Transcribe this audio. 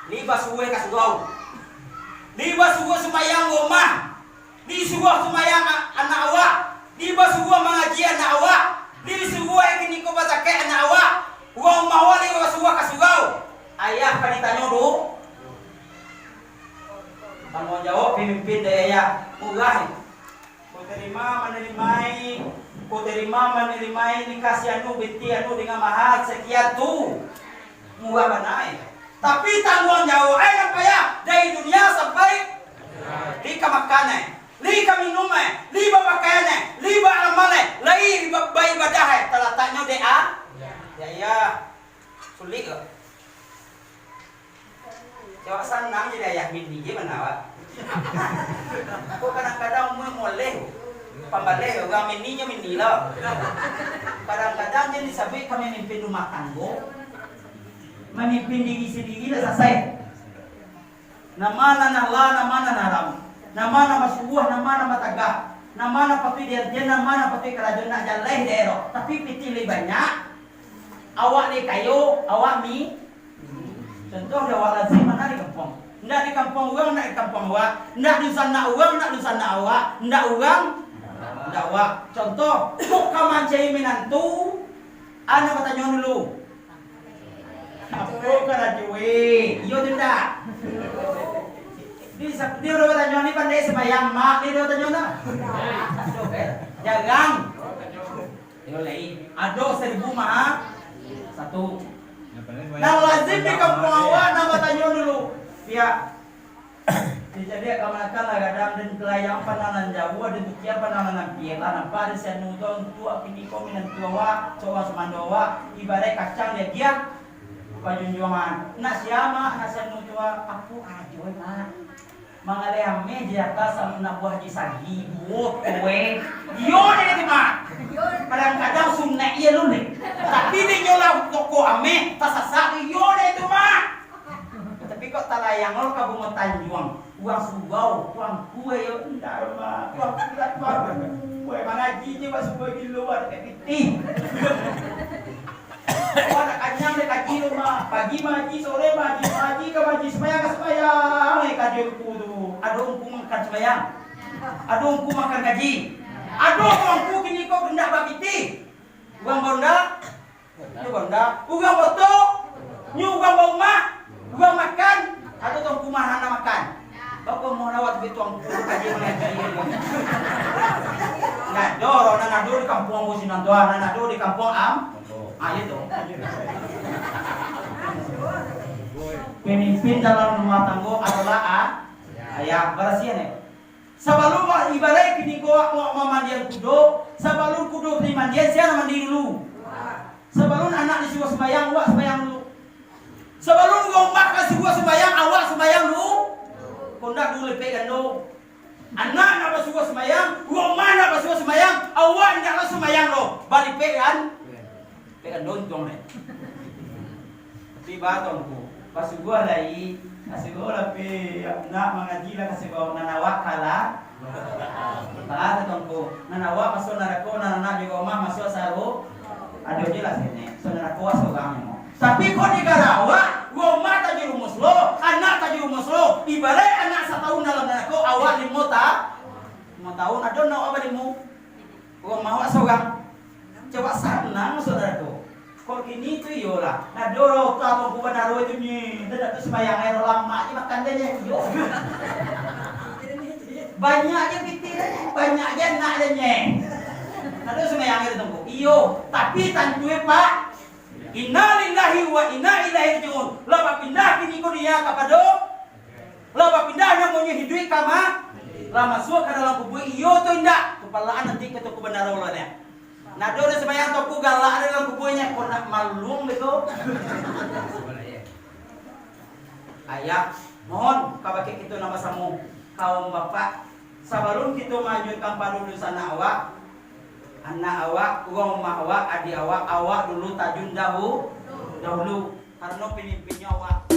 Liba suwe kasugau. Liba suwe sumayang rumah. Di suwe sumayang anak awak. Liba suwe mengaji anak awak. Di suwe kini ko batake anak awak. Uang mawali wa suwe kasugau. Ayah kan ditanya dulu. Tanggung jawab pemimpin daya mulai. Ku terima menerimai dikasih anu binti anu dengan mahal sekian tu. Muah banai. Tapi tanggung jawab apa ya dari dunia sampai di kemakannya, di minumnya, di pakaiannya, di amalnya, di ibadahnya. Terletaknya dea. Ya sulit loh. Coba senang jadi ayah bini gimana Pak? Aku kadang-kadang mulai pambaleh, orang mininya minila. Kadang-kadang jadi sabi kami memimpin rumah tangga, memimpin diri sendiri dah selesai. Nama Allah, nama Ram, nama subuh, nama tagah, nama pati dirjen, nama pati kerajaan nak jalan daerah. Tapi piti lebih banyak. Awak ni kayu, awak mi. Contoh dia awak lazim mana di kampung. Ndak di kampung orang, ndak di kampung awak. Ndak di sana orang, ndak di sana awak. Ndak orang, ndak awak. Contoh, kok kamancai menantu, ana bertanya dulu. Apa kena cuy? Iyo tidak. Dia udah bertanya ni pandai sembahyang mak, dia udah bertanya na. Jangan. Yo lagi. Ado 1000 mah 1. Nah lazim di kampung awak nama tanya dulu. Ya. Jadi kamakan lah kadang dan kelayang pananan Jawa dan tukia pananan Piela nampak ada senu don tua kini kominan tua coba semandowa ibarat kacang dia pajunjungan. Nak siapa nak senu tua aku ajoy mak. Mangalehame jaka sama buah jisagi buah kue. Yo deh mak. Kadang-kadang sunnah iya lu nih. Tapi dia nyola toko ame tasasak yo deh itu mak. Tapi kok talayang lo kabung Tanjuang. Uang sugau, uang kue yo enggak mak. Uang kulat mak. Kue mengaji je pas kue di luar kayak piti. Oh nak kanyang dek kaji lu mak. Pagi maji, sore maji, ke maji sembahyang ke sembahyang. Kajiku tu. Aduh aku makan sembahyang. Aduh aku makan gaji. Aduh aku kini kau hendak babiti. Uang bonda. Nyu bonda. Uang boto. Nyu uang bau uang makan. Aduh tuangku mahana makan. Kau mau rawat betuang kaji mengaji. Nah, doro nado di kampung aku sinan tua, nado di kampung itu. Pemimpin dalam rumah tangga adalah ayah berasian ya. Sebelum ibarat kini gua mau mandian kudo, sebelum kudo beri mandian saya mandi dulu. Sebelum anak disuruh sembahyang, awak sembahyang dulu. Sebelum gua mak kasih gua sembahyang, awak sembahyang dulu. Kondak dulu pegang dulu. Anak nak basuh sembahyang, gua mana basuh sembahyang, awak jangan sembahyang lo. Balik pegang dontong nih. Tiba tongku. Pas gua lagi kasih gua tapi nak mengaji lah kasih gua nanawak kalah. Kalah tongku. Nanawak masuk narako nana juga mah masuk saru. Aduh jelas ini. So narako masuk kamu. Tapi kok di Garawa, gua mah tak rumus lo, anak tak rumus lo. Ibarat anak 1 tahun dalam narako awak 5 tahun. Aduh no apa dimu? Gua mau asal coba senang saudaraku. Kok gini tuh yola. Nah doro tahu ku benar itu nih. Tidak tuh sembahyang air lama aja makan deh yo. Banyak aja pitirnya, banyak aja nak deh. Nah tuh sembahyang air tunggu. Iyo, tapi tanjue Pak. Inna lillahi wa inna ilaihi rajiun. Laba pindah kini ko dia kapado. Laba pindahnya mau hidup kama. Lama suka dalam kubur iyo tuh indah. Kepalaan nanti ke tuku benar ulanya. Nah, do sembahyang toku galak ada dalam kubunya, kau nak malung betul. Ayah, mohon kau pakai itu nama samu kaum bapak. Sebelum kita majukan pada lulusan awak, anak awak, uang rumah awak, adik awak dulu tajun dahulu. Karena pemimpinnya awak.